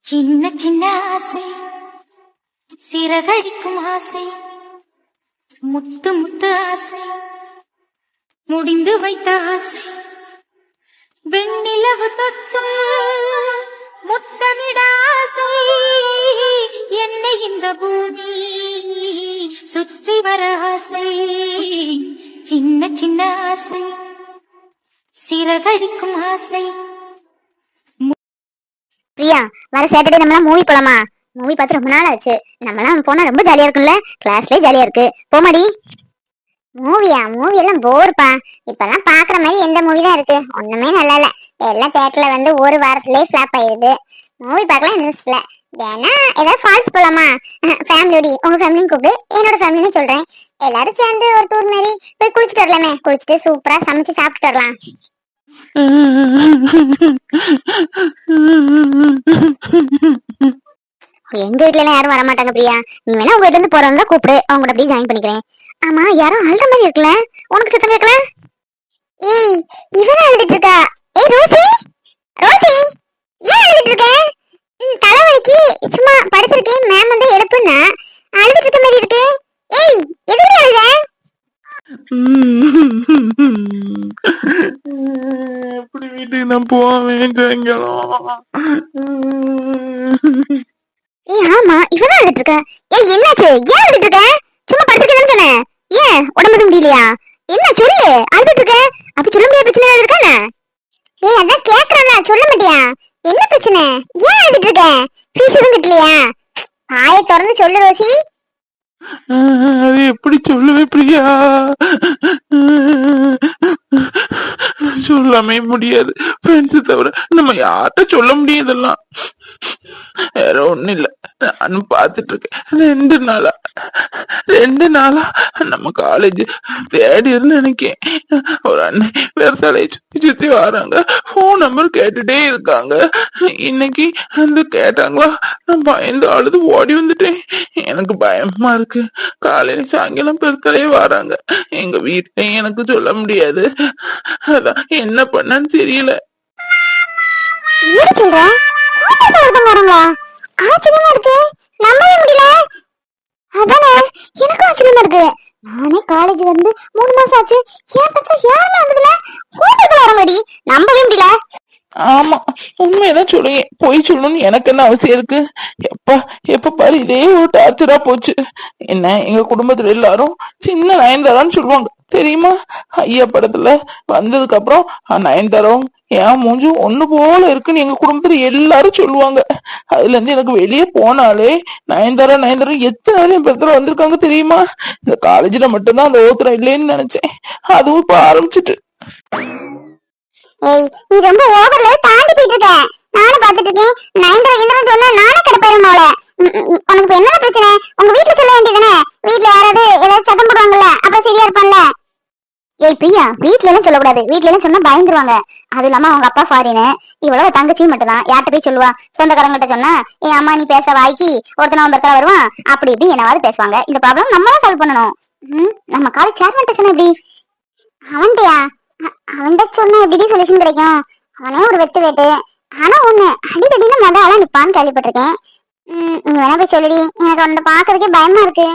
சின்ன சின்ன ஆசை, சிறகடிக்கும் ஆசை, முத்து முத்து ஆசை, முடிந்து வைத்த ஆசை, வெண்ணிலவு தொட்டு முத்தமிட ஆசை, என்னை இந்த பூமி சுற்றி வர ஆசை. சின்ன சின்ன ஆசை, சிறகடிக்கும் ஆசை. பிரியா, வர சாட்டர்டே நம்மளாம் மூவி போலாமா? மூவி பார்த்து ரொம்ப நாள் ஆச்சு. நம்மளாம் போனா ரொம்ப ஜாலியா இருக்கும்ல? கிளாஸ்லயே ஜாலியா இருக்கு. போமாடி. மூவி எல்லாம் போர்ப்பா. இப்பெல்லாம் பாக்குற மாதிரி எந்த மூவி தான் இருக்கு? ஒண்ணுமே நல்லா இல்ல. எல்லாம் தியேட்டர்ல வந்து ஒரு வாரத்திலேயே ஃபிளாப் ஆயிருது. மூவி பார்க்கலாம் இன்ட்ரெஸ்ட் இல்ல. வேணா ஏதாவது ஃபால்ஸ் போலாமா? ஃபேமிலியோடி, உங்க ஃபேமிலியும் கூப்பிடு, என்னோட ஃபேமிலின்னு சொல்றேன். எல்லாரும் சேர்ந்து ஒரு டூர் மாதிரி போய் குளிச்சுட்டு வரலாமே. குளிச்சுட்டு சூப்பரா சமைச்சு சாப்பிட்டு வரலாம். எங்க வீட்ல எல்லாம் யாரும் வரமாட்டாங்க பிரியா. நீ வேணா உங்க வீட்ல இருந்து போறவங்க கூப்பிடு, அவங்க கூட அப்படியே ஜாயின் பண்ணிக்கிறேன். ஆமா, யாரும் அழுற மாதிரி இருக்குல்ல? உனக்கு சத்தம் கேட்கல? ஏய், இவன் அழுதுட்டு இருக்கா. ஏய் ரோசி, ரோசி, ஏன் அழுதுட்டு இருக்க? தலைவலிக்கு சும்மா படுத்திருக்கேன். மேம் வந்து எழுப்புனா அழுதுட்டு இருக்க மாதிரி இருக்கு. ஏய், எதுக்கு அழுத? எப்படி வீட்டுக்கு நான் போவேன் சாயங்காலம்? ஏய் ஆமா, இவன் அழுதுட்டு இருக்க. ஏய் என்னாச்சு? ஏன் அழுதுட்டு இருக்க? சும்மா படுத்துக்கன்னு சொன்னேன். ஏன் உடம்புக்கு முடியலையா? என்ன சொல்லு, அழுதுட்டு இருக்க? அப்படி சொல்ல முடியாத பிரச்சனை ஏதாவது இருக்கானே? ஏய் அதான் கேக்குறேன்ல, சொல்ல மாட்டியா? என்ன பிரச்சனை? ஏன் அழுதுட்டு இருக்க? ஃபீஸ் எதுவும் கட்டலையா? வாயை திறந்து சொல்லு ரோசி. அது எப்படி சொல்லுவேன் பிரியா? சொல்லாமே முடியாது. ஃப்ரெண்ட்ஸ் தவிர நம்ம யார்கிட்ட சொல்ல முடியாதெல்லாம். வேற ஒண்ணும் இல்ல, நானும் பாத்துட்டு இருக்கேன். ரெண்டு நாளா நம்ம காலேஜ் தேர்ட் இயர்னு நினைக்கேன். ஒரு அண்ணன் வேற தலையை சுத்தி சுத்தி வராங்க. போன் நம்பர் கேட்டுட்டே இருக்காங்க. இன்னைக்கு வந்து கேட்டாங்களா, நான் பயந்து அழுது ஓடி வந்துட்டேன். எனக்கு பயமா இருக்கு. காலையில சாயங்காலம் பெருத்தலையே வராங்க. எங்க வீட்லயும் எனக்கு சொல்ல முடியாது. அதான் என்ன பண்ணன்னு தெரியல. என்ன சொல்ற? ஆச்சரியமா இருக்கு, நம்பவே முடியல. அதானே எனக்கும் ஆச்சரியமா இருக்கு. நானே காலேஜ் வந்து 3 மாசம் ஆச்சு. ஏன் பசங்க யாருமே வந்ததுல கூட்டத்துல வர மாடி, நம்பவே முடியல. ஆமா, உண்மையதான் சொல்லுங்க. போய் சொல்லணும்னு எனக்கு என்ன அவசியம் இருக்கு? எப்ப பாரு இதே ஒரு டார்ச்சரா போச்சு. என்ன, எங்க குடும்பத்துல எல்லாரும் சின்ன நயன்தாரான்னு சொல்லுவாங்க தெரியுமா? ஐயா படத்துல வந்ததுக்கு அப்புறம் நயன்தாரம் என் மூஞ்சும் ஒண்ணு போல இருக்குன்னு எங்க குடும்பத்துல எல்லாரும் சொல்லுவாங்க. அதுல இருந்து எனக்கு வெளியே போனாலே நயன்தாரா எத்தனை நாள் என் படத்துல வந்திருக்காங்க தெரியுமா? இந்த காலேஜ்ல மட்டும்தான் அந்த ஓத்திரம் இல்லைன்னு நினைச்சேன். அதுவும் இப்ப ஆரம்பிச்சுட்டு. ஏய், நீ ரொம்ப ஓவர்ல தாண்டி போயிட்டு இருக்க. நானும் பாத்துட்டு இருக்கேன். நயன்தாரா இந்திரன் சொன்னா நானே கிடப்பேன் போல. உனக்கு என்ன பிரச்சனை? உங்க வீட்டுல சொல்ல வேண்டியதுதானே? வீட்டுல யாராவது ஏதாவது சத்தம் போடுவாங்கல்ல, அப்புறம் சரியா இருப்பான்ல. ஏய் பிரியா, வீட்டுல எல்லாம் சொல்லக்கூடாது. வீட்டுல எல்லாம் சொன்னா பயந்துருவாங்க. அது இல்லாம அவங்க அப்பா ஃபாரினு, இவ்வளவு தங்கச்சியும் மட்டும்தான். யார்கிட்ட போய் சொல்லுவா? சொந்தக்காரங்கிட்ட சொன்னா என் அம்மா நீ பேச வாய்க்கு ஒருத்தன பக்கத்துல வருவான், அப்படி இப்படி என்னவாது பேசுவாங்க. இந்த ப்ராப்ளம் நம்ம தான் சால்வ் பண்ணணும். நம்ம காலேஜ் சேர்மன்ட்ட சொன்ன எப்படி? அவன்கிட்டயா? அவன்கிட்ட சொன்னா எப்படி சொல்யூஷன் கிடைக்கும்? அவனே ஒரு வெட்டு வெட்டு. ஆனா ஒண்ணு, அடிக்கடினு மொத ஆளா நிப்பான்னு கேள்விப்பட்டிருக்கேன். நீ வேணா போய் சொல்லிடி, எனக்கு அவனை பாக்குறதுக்கே பயமா இருக்கு.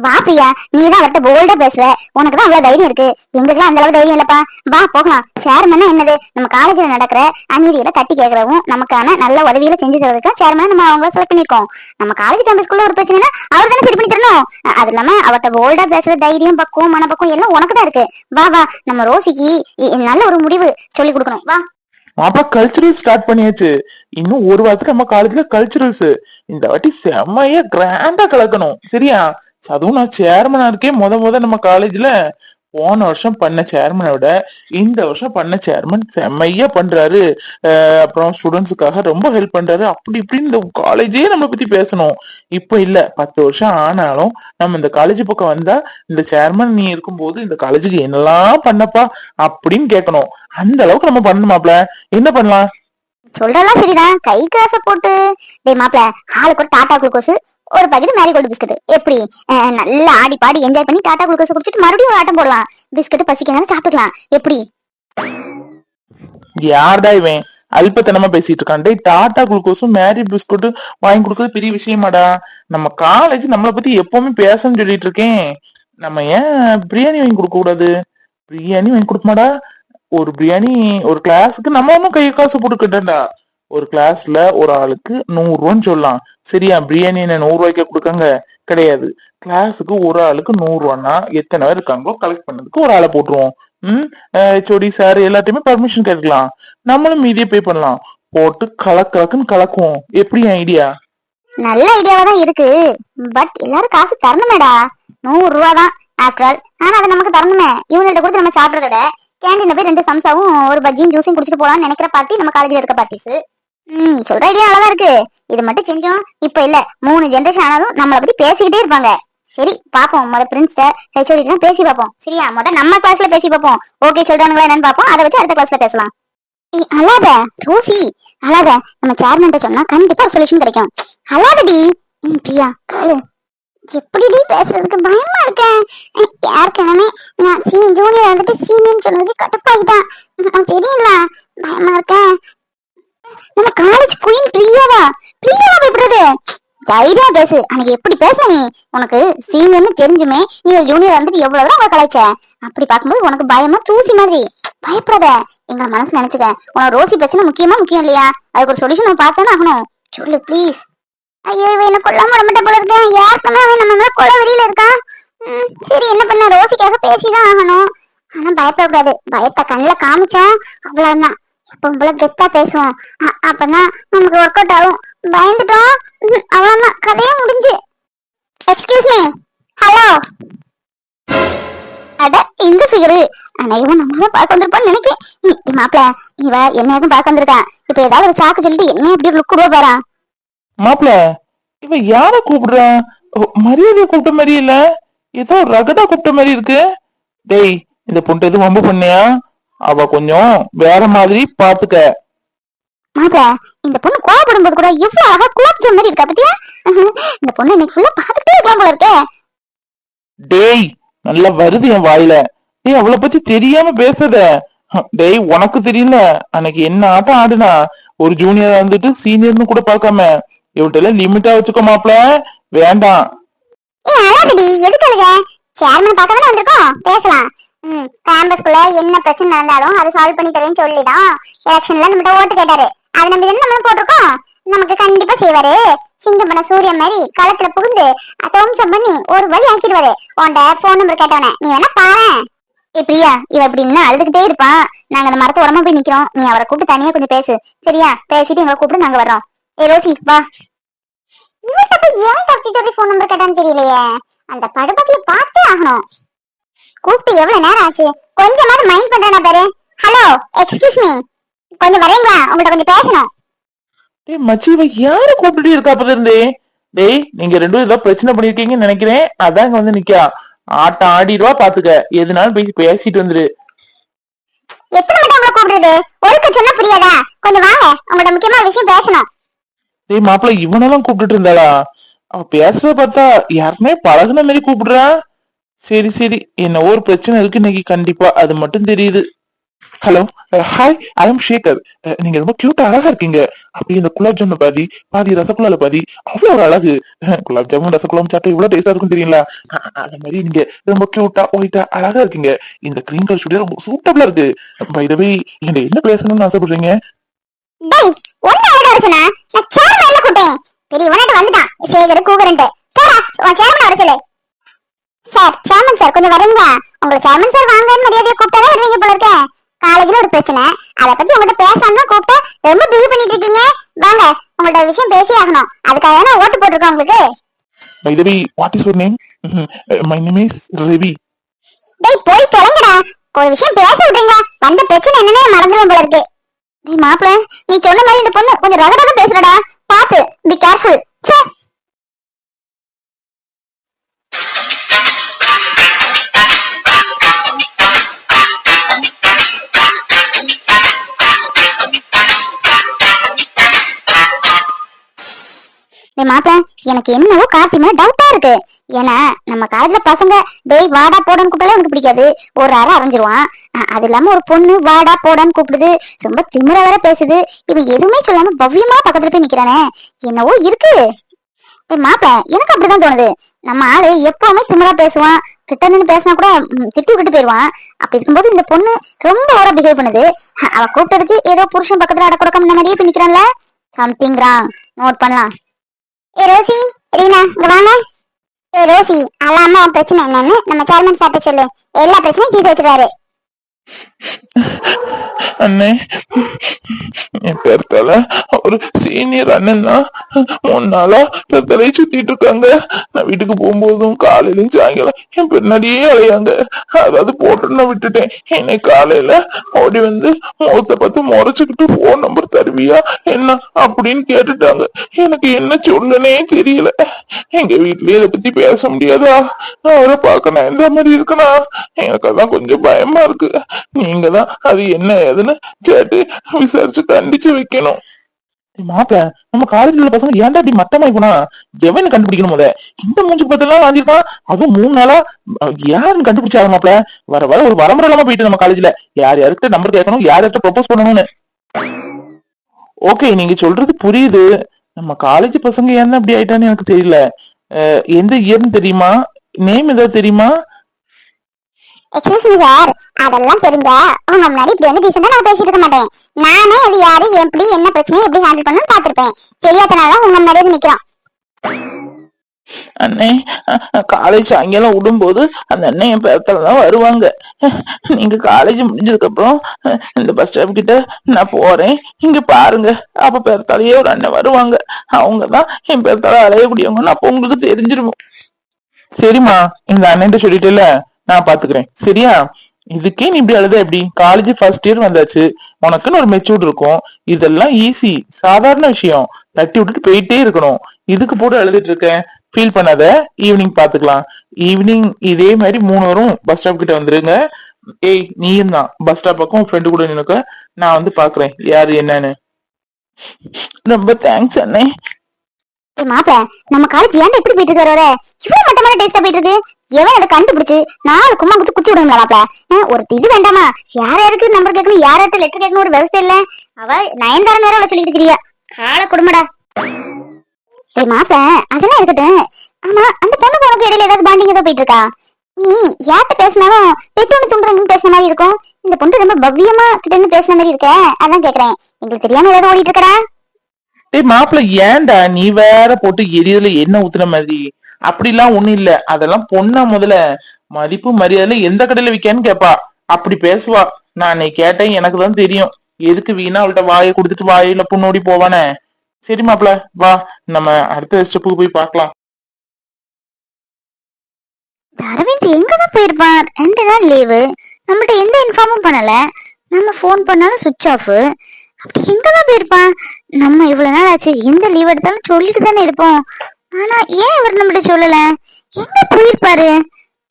வா பிரியா, நீதான் அவர்கிட்ட போல்டா பேசுவ. உனக்குதான் அவ்வளவு தைரியம் இருக்கு. எங்களுக்குலாம் அந்த அளவு தைரியம் இல்லப்பா. வா போகலாம். சேர்மன் என்னது? நம்ம காலேஜ்ல நடக்கிற அநீதிகளை தட்டி கேட்கறவும் நமக்கான நல்ல உதவியில செஞ்சு தரதுக்கா சேர்மன் நம்ம அவங்க செலக்ட் பண்ணிருக்கோம். நம்ம காலேஜ் கேம்பஸ்குள்ள ஒரு பிரச்சனைனா அவர் தானே சரி பண்ணி தரணும். அது இல்லாம அவர்கிட்ட போல்டா பேசுற தைரியம், பக்குவம், மனப்பக்குவம் எல்லாம் உனக்கு தான் இருக்கு. வா வா, நம்ம ரோசிக்கு நல்ல ஒரு முடிவு சொல்லி கொடுக்கணும். வா. அப்ப கல்ச்சுரல் ஸ்டார்ட் பண்ணியாச்சு. இன்னும் ஒரு வாரத்துக்கு நம்ம காலேஜ்ல கல்ச்சுரல்ஸ். இந்த வாட்டி செம்மையா கிராண்டா கலக்கணும், சரியா? அதுவும் நான் சேர்மனா இருக்கேன். முத நம்ம காலேஜ்ல போன வருஷம் பண்ண சேர்மனை விட இந்த வருஷம் பண்ண சேர்மன் செம்மையா பண்றாரு. அப்புறம் ஸ்டூடெண்ட்ஸுக்காக ரொம்ப ஹெல்ப் பண்றாரு. அப்படி இப்படின்னு இந்த காலேஜே நம்மளை பத்தி பேசணும். இப்ப இல்ல, 10 வருஷம் ஆனாலும் நம்ம இந்த காலேஜ் பக்கம் வந்தா இந்த சேர்மன் நீ இருக்கும்போது இந்த காலேஜுக்கு என்னெல்லாம் பண்ணப்பா அப்படின்னு கேட்கணும். அந்த அளவுக்கு நம்ம பண்ணணுமாப்ல. என்ன பண்ணலாம்? சொல்றலாம் சரிதான், கை காசை போட்டு. டே மாப்பிள, ஆளுக்கு ஒரு டாடா குளுக்கோஸ், ஒரு பாக்கெட் மேரிகோல்டு பிஸ்கட். எப்படி நல்லா ஆடி பாடி என்ஜாய் பண்ணி டாடா குளுக்கோஸ் குடிச்சிட்டு மறுபடியும் ஒரு ஆட்டம் போடலாம். பிஸ்கட் பசிக்கனாலும் சாப்பிட்டுக்கலாம். எப்படி? யார்டா இவன்? அல்பத்தனமா பேசிட்டு இருக்கான். டேய், டாடா குளுக்கோஸும் மேரி பிஸ்கட்டும் வாங்கி கொடுக்கறது பெரிய விஷயமாடா. நம்ம காலேஜ் நம்மளை பத்தி எப்பவுமே பேசணும்னு சொல்லிட்டு இருக்கேன். நம்ம ஏன் பிரியாணி வாங்கி கொடுக்க கூடாது? பிரியாணி வாங்கி கொடுக்குமாடா? ஒரு பிரியாணி ஒரு கிளாஸுக்கு நம்ம ஒன்னும் கை காசு போட்டுக்கிட்டா, ஒரு கிளாஸ்ல ஒரு ஆளுக்கு 100 ரூபான்னு சொல்லலாம். சரியா? பிரியாணி என்ன 100 ரூபாய்க்கு கொடுக்காங்க? கிடையாது. கிளாஸுக்கு ஒரு ஆளுக்கு 100 ரூபான்னா எத்தனை பேர் இருக்காங்களோ கலெக்ட் பண்ணதுக்கு ஒரு ஆளை போட்டுருவோம். ம் ஹெச்ஓடி சார் எல்லாத்தையுமே பர்மிஷன் கேட்கலாம். நம்மளும் மீதியை பே பண்ணலாம். போட்டு கலக்குன்னு கலக்குவோம். எப்படி ஐடியா? நல்ல ஐடியாவா தான் இருக்கு. பட் எல்லாரும் காசு தரணுமேடா. 100 ரூபா தான் ஆஃப்டர் ஆல். ஆனா அதை நமக்கு தரணுமே. இவங்கள்ட்ட கொடுத்து நம்ம சாப்பிடறத விட கேண்டீன்ல போய் 2 சம்சாவும் ஒரு பஜ்ஜியும் ஜூஸும் குடிச்சிட்டு போலாம்னு நினைக்கிற பார்ட்டி நம்ம காலேஜ்ல இருக்க பார்ட்டிஸ். சொல்ற ஐடியா நல்லாதான் இருக்கு. இது மட்டும் செஞ்சோம் இப்ப இல்ல 3 ஜெனரேஷன் ஆனாலும் நம்மளை பத்தி பேசிக்கிட்டே இருப்பாங்க. சரி பாப்போம். பிரின்ஸ்டர் ஹெச்ஓடி பேசி பார்ப்போம். சரியா? நம்ம கிளாஸ்ல பேசி பார்ப்போம். ஓகே சொல்றாங்களா என்னன்னு பார்ப்போம். அதை வச்சு அடுத்த கிளாஸ்ல பேசலாம். அழாத ரோசி, அழாத. நம்ம சேர்மன் சொன்னா கண்டிப்பா சொல்யூஷன் கிடைக்கும். அழாதடி. பிரியா கேளு. எப்படிடி பேசுறதுக்கு பயமா இருக்கேன். யாருக்கெல்லாமே நான் ஜூனியர் வந்துட்டு சீனியர்னு சொன்னதுக்கு கட்டுப்பாயிட்டான். தெரியல, பயமா இருக்கேன். நம்ம காலேஜ் குயின் பிரியாவா பயப்படுறது? தைரியா பேசு. அன்னைக்கு எப்படி பேச நீ? உனக்கு சீனியர்னு தெரிஞ்சுமே நீ ஒரு ஜூனியர் வந்துட்டு எவ்வளவுதான் அவங்களை கலாய்ச்ச. அப்படி பார்க்கும்போது உனக்கு பயமா தூசி மாதிரி. பயப்படாத. எங்க மனசு நினைச்சுக்க. உனக்கு ரோசி பிரச்சனை முக்கியம் இல்லையா? அதுக்கு ஒரு சொல்யூஷன் நம்ம பார்த்தானே ஆகணும். சொல்லு ப்ளீஸ். ஐயோ, இவ என்ன கொல்லாம விடமாட்ட போல இருக்கேன். யாருக்குமே அவன் நம்ம மேல கொலை வெளியில இருக்கான். சரி என்ன பண்ண, ரோசிக்காக பேசிதான் ஆகணும். ஆனா பயப்படக்கூடாது. பயத்தை கண்ணுல காமிச்சோம் அவ்வளவுதான். எப்பவும் போல கெத்தா பேசுவோம். அப்பதான் நமக்கு ஒர்க் அவுட் ஆகும். பயந்துட்டோம், அவ்வளவுதான், கதையே முடிஞ்சு. Excuse me. ஹலோ. அட இந்த ஃபிகரு அனைவரும் நம்மளும் பார்க்க வந்திருப்பான்னு நினைக்கிறேன். மாப்பிள இவ என்னையாக்கும் பார்க்க வந்திருக்கான். இப்ப ஏதாவது ஒரு சாக்கு சொல்லிட்டு என்ன எப்படி லுக் கொடுவா பாரா. மாப்பிள இவ யார கூப்பிடுறா? மரியாதைய கூப்பிட்ட மாதிரி இல்ல, ஏதோ ரகடா கூப்பிட்ட மாதிரி இருக்கு. டேய், இந்த பொண்ணு எதுவும் வம்பு பண்ணியா? அவ கொஞ்சம் வேற மாதிரி பாத்துக்க. மாப்பிள இந்த பொண்ணு கோவப்படும் போது கூட எவ்வளவு அழகா குலாப் ஜாம் மாதிரி இருக்கா பத்தியா? இந்த பொண்ணு இன்னைக்கு ஃபுல்லா பாத்துக்கிட்டே இருக்கலாம் போல இருக்கே. டேய், நல்லா வருது என் வாயில. டேய், அவளை பத்தி தெரியாம பேசாத. டேய், உனக்கு தெரியல அன்னைக்கு என்ன ஆட்டம் ஆடுனா. ஒரு ஜூனியர் வந்துட்டு சீனியர்னு கூட பார்க்காம. இவட்ட லிமிட்டா வச்சுக்கோ மாப்பிள, வேண்டாம். அழாதடி. எதுக்காக? சேர்மன் பார்க்க தானே வந்திருக்கோம், பேசலாம். கேம்பஸ்குள்ள என்ன பிரச்சனை நடந்தாலும் அதை சால்வ் பண்ணி தரேன்னு சொல்லிதான் எலெக்ஷன்ல நம்மகிட்ட ஓட்டு கேட்டாரு. அதை நம்பி தானே நம்ம போட்டிருக்கோம். நமக்கு கண்டிப்பா செய்வாரு. சிங்கம் பண்ண சூரியன் மாதிரி களத்துல புகுந்து தோம்சம் பண்ணி ஒரு வழி ஆக்கிடுவாரு. உன்ட போன் நம்பர் கேட்டவன நீ வேணா பாரு. பிரியா, இவ இப்படின்னு அழுதுகிட்டே இருப்பான். நாங்க அந்த மரத்து உரமா போய் நிக்கிறோம். நீ அவரை கூப்பிட்டு தனியா கொஞ்சம் பேசு. சரியா? பேசிட்டு எங்களை கூப்பிட்டு நாங்க வர்றோம். ரோசி வா. இவர்கிட்ட போய் ஏன் கத்திட்டு போன் நம்பர் கேட்டான்னு தெரியலையே. அந்த படுபாட்டில பார்த்தே ஆகணும். கூப்பிட்டு எவ்வளவு நேரம் ஆச்சு? கொஞ்சமாவது மைண்ட் பண்றேனா பாரு. ஹலோ, எக்ஸ்கியூஸ் மீ, கொஞ்சம் வரீங்களா? உங்கள்ட்ட கொஞ்சம் பேசணும். டேய் மச்சி, இவ யார கூப்பிட்டு இருக்கா அப்ப இருந்தே? டேய், நீங்க ரெண்டும் ஏதோ பிரச்சனை பண்ணிருக்கீங்கன்னு நினைக்கிறேன். அதான் இங்க வந்து நிக்கா. ஆட்டம் ஆடிடுவா பாத்துக்க. எதுனாலும் பேசிட்டு வந்துரு. எத்தனை மட்டும் உங்களை கூப்பிடுறது? ஒழுக்க சொன்னா புரியாதா? கொஞ்சம் வாங்க, உங்களோட முக்கியமான விஷயம் பேசணும். டேய் மாப்பிள்ள, இவனெல்லாம் கூப்பிட்டு இருந்தாளா? அவ பேசுறத பார்த்தா யாருமே பழகுன மாதிரி கூப்பிடுறா. சரி சரி, என்ன ஒரு பிரச்சனை இருக்கு இன்னைக்கு கண்டிப்பா, அது மட்டும் தெரியுது. Hello, hi, I am Shekar. நீங்க ரொம்ப கியூட்டா அழகா இருக்கீங்க. அப்படி இந்த குலாப் ஜாமுன் பாதி ரசகுல்லால பாதி அவ்வளவு ஒரு அழகு. குலாப் ஜாமுன் ரசகுல்லாம் சாப்பிட்டா இவ்வளவு டேஸ்டா இருக்கும் தெரியுங்களா? அந்த மாதிரி நீங்க ரொம்ப கியூட்டா ஒயிட்டா அழகா இருக்கீங்க. இந்த கிரீன் கலர் ஸ்டுடியோ ரொம்ப சூட்டபிளா இருக்கு. பை த வே, நீங்க என்ன பேசணும்னு ஆசைப்படுறீங்க? டேய், ஒண்ணு ஐடியா வரச்சனா? நான் சேர்மன் எல்லாம் கூட்டேன். பெரிய உனட்ட வந்துட்டான் சேகர் கூகரண்ட். போடா, உன் சேர்மன் வர சொல்லு. சார், சேர்மன் சார் கொஞ்சம் வரீங்களா? உங்களை சேர்மன் சார் வாங்கன்னு மரியாதையை கூப்பிட்டாதான் வருவீங்க போல இருக்கேன். காலேஜ்ல ஒரு பிரச்சனை, அதை பத்தி உங்கள்கிட்ட பேசாம கூப்பிட்டு ரொம்ப பிஸி பண்ணிட்டு இருக்கீங்க. வாங்க, உங்கள்ட்ட ஒரு விஷயம் பேசி ஆகணும். அதுக்காக தான் ஓட்டு போட்டிருக்கோம் உங்களுக்கு. By the way, what is your name? My name is Ravi. டேய் போய் தொலைங்கடா. ஒரு விஷயம் பேச விடுறீங்களா? வந்த பிரச்சனை என்னன்னே மறந்துடும் போல இருக்கு. டேய் மாப்பிள, நீ சொன்ன மாதிரி இந்த பொண்ணு கொஞ்சம் ரகடாக பேசுறடா. பாத்து, பி கேர்ஃபுல். ச்சே. மாப்பிள, எனக்கு என்னவோ கார்த்தி மேல டவுட்டா இருக்கு. ஏன்னா நம்ம காலேஜ்ல பசங்க டேய் வாடா போடான்னு கூப்பிட்டாலே எனக்கு பிடிக்காது, ஒரு அரை அரைஞ்சிருவான். அது இல்லாம ஒரு பொண்ணு வாடா போடான்னு கூப்பிடுது, ரொம்ப திமிர வேற பேசுது. இவன் எதுவுமே சொல்லாம பவ்யமா பக்கத்துல போய் நிக்கிறானே, என்னவோ இருக்கு. மாப்பிள, எனக்கு அப்படிதான் தோணுது. நம்ம ஆளு எப்பவுமே திமிரா பேசுவான், கிட்ட நின்று பேசினா கூட திட்டி விட்டு போயிருவான். அப்படி இருக்கும்போது இந்த பொண்ணு ரொம்ப ஓவரா பிஹேவ் பண்ணுது. அவ கூப்பிட்டதுக்கு ஏதோ புருஷன் பக்கத்துல அடக்குடக்கம் இந்த மாதிரியே பின்னிக்கிறான்ல, சம்திங் ராங். நோட் பண்ணலாம். ஏ ரோசி, ரீனா, இங்க வாங்க. ஏ ரோசி, அல்லாம உன் பிரச்சனை என்னன்னு நம்ம சேர்மன் சார்ட்ட சொல்லு, எல்லா பிரச்சனையும் தீர்த்து வச்சிருவாரு. அண்ணே, என் பேர்த்தால ஒரு சீனியர் அண்ணன் தான் 3 நாளா தலையை சுத்திட்டு இருக்காங்க. நான் வீட்டுக்கு போகும்போதும் காலையிலும் சாயங்காலம் என் பின்னாடியே அலையாங்க. அதாவது போட்டு விட்டுட்டேன். இன்னைக்கு காலையில ஓடி வந்து முகத்தை பார்த்து முறைச்சுக்கிட்டு போன் நம்பர் தருவியா என்ன அப்படின்னு கேட்டுட்டாங்க. எனக்கு என்ன சொல்லனே தெரியல. எங்க வீட்லயே இதை பத்தி பேச முடியாதா? நான் அவரை பார்க்கணும் இந்த மாதிரி இருக்கனா? எனக்கு அதான் கொஞ்சம் பயமா இருக்கு. நீங்க தான் அது என்ன ஏதுன்னு கேட்டு விசாரிச்சு கண்டிச்சு வைக்கணும். மாப்பிள, நம்ம காலேஜ்ல உள்ள பசங்க ஏன்டா இப்படி மட்டமாய் போனா? எவன்னு கண்டுபிடிக்கணும் போத? இந்த மூஞ்சி பத்தெல்லாம் வாங்கிருக்கான், அதுவும் 3 நாளா. யாருன்னு கண்டுபிடிச்சாங்க மாப்பிள? வர வர ஒரு வரமுறை இல்லாம போயிட்டு நம்ம காலேஜ்ல யார் யாருக்கு நம்பர் கேட்கணும், யார் யார்கிட்ட ப்ரொபோஸ் பண்ணணும்னு. ஓகே, நீங்க சொல்றது புரியுது. நம்ம காலேஜ் பசங்க ஏன் அப்படி ஆயிட்டான்னு எனக்கு தெரியல. எந்த இயர்னு தெரியுமா? நேம் ஏதாவது தெரியுமா? எக்ஸ்கியூஸ் மீ சார், அதெல்லாம் தெரிஞ்சா உங்க முன்னாடி இப்படி வந்து டீசெண்டா நான் பேசிட்டு இருக்க மாட்டேன். நானே அது யாரு, எப்படி என்ன பிரச்சனையை எப்படி ஹேண்டில் பண்ணணும்னு பாத்திருப்பேன். தெரியாதனால உங்க முன்னாடி வந்து நிக்கிறான். அண்ணே, காலேஜ் சாயங்காலம் விடும்போது அந்த அண்ணன் என் பேரத்துலதான் வருவாங்க. நீங்க காலேஜ் முடிஞ்சதுக்கு அப்புறம் இந்த பஸ் ஸ்டாப் கிட்ட நான் போறேன், இங்க பாருங்க. அப்ப பேரத்தாலேயே ஒரு அண்ணன் வருவாங்க. அவங்கதான் என் பேரத்தால அலையக்கூடியவங்கன்னு அப்ப உங்களுக்கு தெரிஞ்சிருக்கும். சரிம்மா, இந்த அண்ணன் சொல்லிட்டேல, நான் பாத்துக்கிறேன். சரியா? இதுக்கே நீ இப்படி அழுத எப்படி? காலேஜ் ஃபர்ஸ்ட் இயர் வந்தாச்சு, உனக்குன்னு ஒரு மெச்சூர்ட் இருக்கும். இதெல்லாம் ஈஸி, சாதாரண விஷயம். தட்டி விட்டுட்டு போயிட்டே இருக்கணும். இதுக்கு போட்டு அழுதுட்டு இருக்கேன். ஃபீல் பண்ணாத, ஈவினிங் பாத்துக்கலாம். ஈவினிங் இதே மாதிரி 3 வரும் பஸ் ஸ்டாப் கிட்ட வந்துருங்க. ஏய், நீயும் தான் பஸ் ஸ்டாப் பக்கம் ஃப்ரெண்டு கூட நினைக்க, நான் வந்து பாக்குறேன் யாரு என்னன்னு. ரொம்ப தேங்க்ஸ் அண்ணே. மாப்பிள, நம்ம காலேஜ் ஏன் எப்படி போயிட்டு இருக்காரு? இவ்வளவு மட்டமான டேஸ்டா போயிட்டு இருக்கு. எவன் அதை கண்டுபிடிச்சு 4 கும்மா குத்து குத்தி விடுங்களா மாப்பிள? ஒரு இது வேண்டாமா? யார் யாருக்கு நம்பர் கேட்கணும், யார் யார்கிட்ட லெட்டர் கேட்கணும் ஒரு விவசாயம் இல்ல. அவ நயன்தாரன் வேற அவளை சொல்லிட்டு தெரியா, கால குடும்படா. ஏய் மாப்பிள, அதெல்லாம் இருக்கட்டும். ஆமா, அந்த பொண்ணுக்கு உனக்கு இடையில ஏதாவது பாண்டிங் ஏதோ போயிட்டு இருக்கா? நீ யார்கிட்ட பேசினாலும் பெட்டோன்னு துண்டுறன்னு பேசுன மாதிரி இருக்கும். இந்த பொண்ணு ரொம்ப பவ்யமா கிட்ட பேசுன மாதிரி இருக்க, அதான் கேக்குறேன். எங்களுக்கு தெரியாம ஏதாவது ஓடிட்டு இருக்கடா? டேய் மாப்பிள்ள, ஏன்டா நீ வேற போட்டு எரியதுல என்ன ஊத்துன மாதிரி? அப்படிலாம் ஒண்ணும் இல்ல. அதெல்லாம் பொண்ணா முதல்ல மதிப்பு மரியாதை எந்த கடையில விக்கான்னு கேப்பா. அப்படி பேசுவா. நான் அன்னைக்கு கேட்டேன், எனக்கு தான் தெரியும். எதுக்கு வீணா அவள்கிட்ட வாயை கொடுத்துட்டு வாயில புண்ணோடி போவானே. சரி மாப்பிள்ள, வா, நம்ம அடுத்த ஸ்டெப்புக்கு போய் பார்க்கலாம். அரவிந்த் எங்கதான் போயிருப்பான்? 2 நாள் லீவு, நம்மகிட்ட எந்த இன்ஃபார்மும் பண்ணல. நம்ம போன் பண்ணாலும் சுவிட்ச் ஆஃப். அப்படி எங்கதான் போயிருப்பான்? நம்ம இவ்வளவு நாள் ஆச்சு, எந்த லீவ் எடுத்தாலும் சொல்லிட்டு தானே இருப்போம். ஆனா ஏன் இவர் நம்மகிட்ட சொல்லல? எங்க போயிருப்பாரு?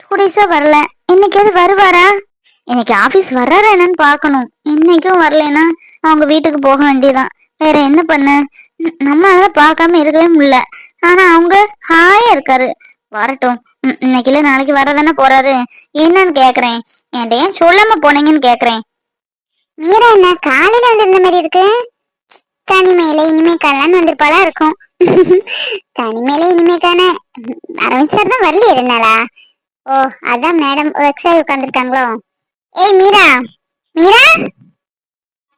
2 டேஸா வரல. இன்னைக்காவது வருவாரா? இன்னைக்கு ஆபீஸ் வர்றாரா என்னன்னு பாக்கணும். இன்னைக்கும் வரலன்னா அவங்க வீட்டுக்கு போக வேண்டியதான். வேற என்ன பண்ண? நம்மளால பார்க்காம இருக்கவே முடியல. ஆனா அவங்க ஹாயா இருக்காரு. வரட்டும். இன்னைக்கு இல்ல நாளைக்கு வரதானே போறாரு. என்னன்னு கேக்குறேன். என்கிட்ட ஏன் சொல்லாம போனீங்கன்னு கேக்குறேன். மீரா என்ன காலையில வந்து இந்த மாதிரி இருக்கு? தனிமையில இனிமே கல்யாணம் வந்திருப்பாளா இருக்கும். தனிமையில இனிமே காண அரவிந்த் சார் தான் வரல இருந்தாளா? ஓ, அதான் மேடம் ஒர்க் ஆகி உட்காந்துருக்காங்களோ. ஏய் மீரா, மீரா,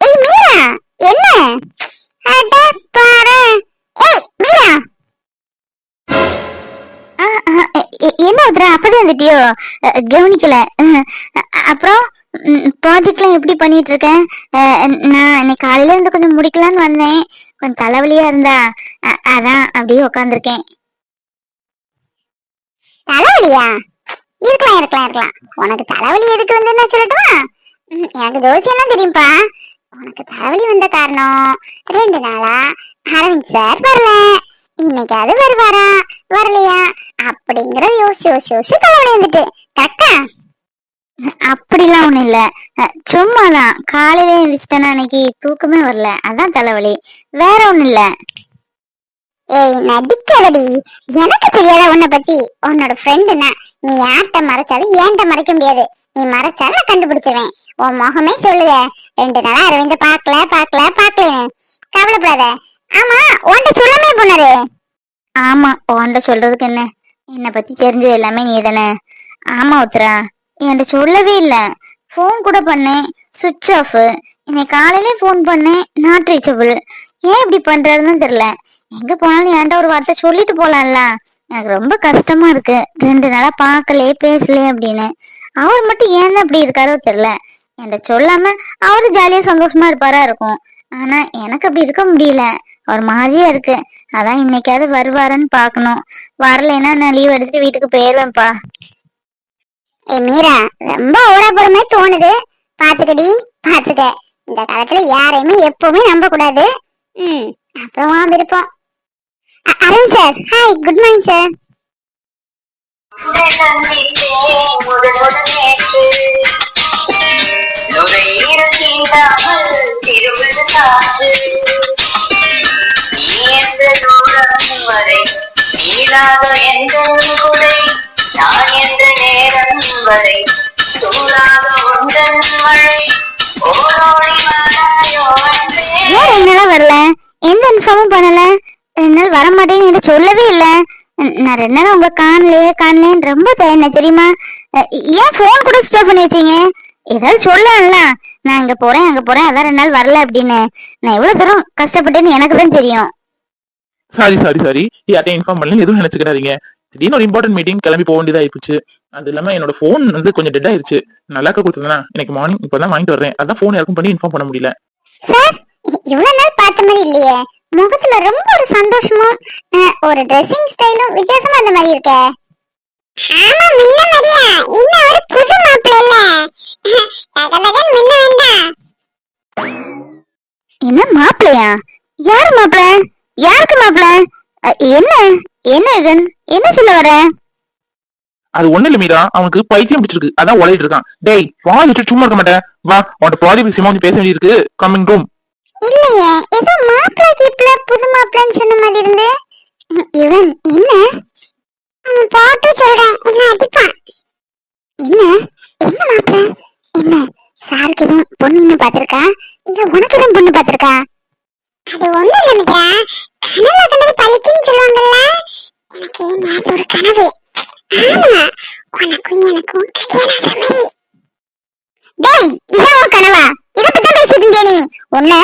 ஏய் மீரா, என்ன? அட பாரு. ஏய் மீரா, என்ன உத்ரா அப்படி வந்துட்டியோ? கவனிக்கல. அப்புறம் ப்ராஜெக்ட்லாம் எப்படி பண்ணிட்டு இருக்கேன்? நான் இன்னைக்கு காலையில இருந்து கொஞ்சம் முடிக்கலான்னு வந்தேன். கொஞ்சம் தலைவலியா இருந்தா அதான் அப்படியே உட்காந்துருக்கேன். தலைவலியா? இருக்கலாம் இருக்கலாம் இருக்கலாம். உனக்கு தலைவலி எதுக்கு வந்து சொல்லட்டுமா? எனக்கு ஜோசியெல்லாம் தெரியும்பா. உனக்கு தலைவலி வந்த காரணம் 2 நாளா அரவிந்த் சார் வரல. இன்னைக்காவது வருவாரா வரலையா அப்படிங்கிற யோசிச்சு தலைவலி வந்துட்டு. கரெக்டா? அப்படிலாம் ஒண்ணும் இல்ல, சும்மாதான் காலையில எழுந்திரிச்சிட்டேன்னா அன்னைக்கு தூக்கமே வரல, அதான் தலைவலி. வேற ஒண்ணும் இல்ல. ஏய் நடிக்காதடி, எனக்கு தெரியாத உன்னை பத்தி. உன்னோட ஃப்ரெண்டுனா நீ யார்கிட்ட மறைச்சாலும் ஏன்ட்ட மறைக்க முடியாது. நீ மறைச்சாலும் நான் கண்டுபிடிச்சிருவேன். உன் முகமே சொல்லுத 2 நாளா அரவிந்த பாக்கல. கவலைப்படாத. ஆமா, உன்கிட்ட சொல்லாமே போனாரு. ஆமா, உன்கிட்ட சொல்றதுக்கு என்ன, என்னை பத்தி தெரிஞ்சது எல்லாமே நீ தானே. ஆமா உத்ரா, என்கிட்ட சொல்லவே இல்ல. ஃபோன் கூட பண்ணேன், சுவிட்ச் ஆஃப். இன்னைக்கு காலையிலே ஃபோன் பண்ணேன், நாட் ரீச்சபிள். ஏன் இப்படி பண்றாருன்னு தெரியல. எங்க போனாலும் என்கிட்ட ஒரு வார்த்தை சொல்லிட்டு போலாம்ல. எனக்கு ரொம்ப கஷ்டமா இருக்கு, 2 நாளா பார்க்கலையே பேசலையே அப்படின்னு. அவர் மட்டும் ஏன் அப்படி இருக்காரோ தெரியல. என்கிட்ட சொல்லாம அவரு ஜாலியா சந்தோஷமா இருப்பாரா இருக்கும். ஆனா எனக்கு அப்படி இருக்க முடியல, ஒரு மாதிரியா இருக்கு. அதான் இன்னைக்காவது வருவாருன்னு பாக்கணும். வரலைன்னா நான் லீவ் எடுத்துட்டு வீட்டுக்கு போயிருவேன்ப்பா. ஏய் மீரா, ரொம்ப ஓடா போற மாதிரி தோணுது. பாத்துக்கடி, பாத்துக்க. இந்த காலத்துல யாரையுமே எப்பவுமே நம்ப கூடாது. அப்புறமா விருப்பம். Arun sir, hi, good morning sir. ஏன் 2 நாளா வரல, எந்த இன்ஃபார்மும் பண்ணல. 2 நாள் வர மாட்டேன்னு என்கிட்ட சொல்லவே இல்ல. நான் 2 நாளா உங்க காணலேன்னு ரொம்ப தயனேன் தெரியுமா. ஏன் போன் கூட ஸ்விட்ச் ஆஃப் பண்ணி வச்சீங்க? ஏதாவது சொல்லலாம்ல, நான் அங்க போறேன் அதான் 2 நாள் வரல அப்படின்னு. நான் எவ்வளவு தூரம் கஷ்டப்பட்டேன்னு எனக்கு தான் தெரியும். சாரி யார்ட்டையும் இன்ஃபார்ம் பண்ணல, எதுவும் நினைச்சுக்கிறாதீங்க. திடீர்னு ஒரு இம்பார்ட்டன்ட் மீட்டிங் கிளம்பி போக வேண்டியதா ஆயிடுச்சு. அது இல்லாம என்னோட போன் வந்து கொஞ்சம் டெட் ஆயிருச்சு. நல்லா கொடுத்ததுனா இன்னைக்கு மார்னிங் இப்பதான் வாங்கிட்டு வர்றேன். அதான் போன் யாருக்கும் பண்ணி இன்ஃபார்ம் பண்ண முடியல. சார், இவ்வளவு நாள் பார்த்த மாதிரி இல்லையே. முகத்துல ரொம்ப ஒரு சந்தோஷமும் ஒரு ட்ரெஸ்ஸிங் ஸ்டைலும் வித்தியாசமா அந்த மாதிரி இருக்கே. ஆமா, முன்ன மாதிரியா? இன்னும் ஒரு புது மாப்பிள்ளை இல்ல. தகதகன் முன்ன வேண்டாம். என்ன மாப்பிள்ளையா? யாரு மாப்பிள்ள? யாருக்கு மாப்பிள்ள? என்ன என்ன சொல்ல வர? அது ஒண்ணு இல்ல மீரா, அவனுக்கு பைத்தியம் பிடிச்சிருக்கு, அதான் உழையிட்டு இருக்கான். டேய் வா, விட்டு சும்மா இருக்க மாட்டேன். வா, உன்கிட்ட ப்ராஜெக்ட் விஷயமா பேச வேண்டியிருக்கு. Coming room. இல்லையே, ஏதோ மாப்பிள்ளை கீப்பிள்ள புது மாப்பிள்ளைன்னு சொன்ன மாதிரி இருந்து. இவன் என்ன பாட்டு சொல்றேன், என்ன அடிப்பான். என்ன என்ன மாப்பிள்ளை? என்ன சாருக்கு எதுவும் பொண்ணு இன்னும் பாத்திருக்கா, இல்ல உனக்கு எதுவும் பொண்ணு பாத்திருக்கா? அது ஒண்ணு இல்லையா, கனவு பழிக்குன்னு சொல்லுவாங்கல்ல. எனக்கு நேற்று ஒரு கனவு. ஆமா, உனக்கும் எனக்கும் கல்யாணம் ஆகிற மாதிரி. டேய், இதான் உன் கனவா? இதை பத்தி பேசிட்டு இருந்தே நீ. ஒண்ணு